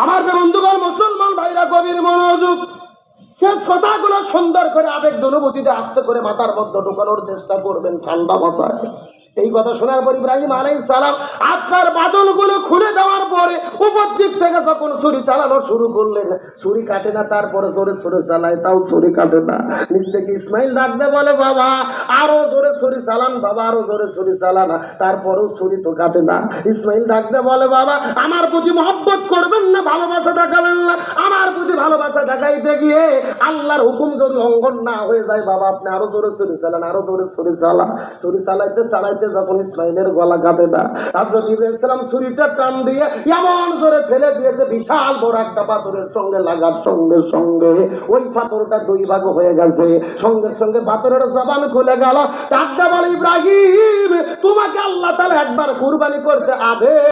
আমার বন্ধুগণ, মুসলমান ভাইরা, গভীর মনোযোগ। শেষ কথাগুলো সুন্দর করে আবেগ অনুভূতিতে আস্তে করে মাথার মধ্যে ঢুকানোর চেষ্টা করবেন, ঠান্ডা মাথায়। এই কথা শোনার পর ইব্রাহিম আলাইহিস সালাম আপনার বাদলগুলো খুলে দেওয়ার পরে উপর দিক থেকে যখন ছুরি চালানো শুরু করলেন, ছুরি কাটে না, তারপরে জোরে ছুরি চালায়, তাও ছুরি কাটে না। নিজ থেকে ইসমাইল ডাকতে বলে, বাবা আরো জোরে ছুরি চালান, বাবা আরো জোরে ছুরি চালান, তারপরেও ছুরি তো কাটে না। ইসমাইল ডাকতে বলে, বাবা আমার প্রতি মহব্বত করবেন না, ভালোবাসা দেখাবেন না? আমার প্রতি ভালোবাসা দেখাইতে গিয়ে আল্লাহর হুকুম যদি লঙ্ঘন না হয়ে যায়, বাবা আপনি আরো জোরে ছুরি চালান, আরো জোরে ছুরি চালান। ছুরি চালাইতে চালাইতে যখন ইসমাইলের গলা কাটে না, হযরত ইব্রাহিম ছুরিটা টান দিয়ে এমন জোরে ফেলে দিয়েছে, বিশাল বড় একটা পাথরের সঙ্গে লাগার সঙ্গে সঙ্গে ওই পাথরটা দুই ভাগ হয়ে গেছে। সঙ্গে সঙ্গে পাথরের জবান খুলে গেল। ডাকতে বলে, ইব্রাহিম তোমাকে আল্লাহ তাআলা একবার কুরবানি করতে আদেশ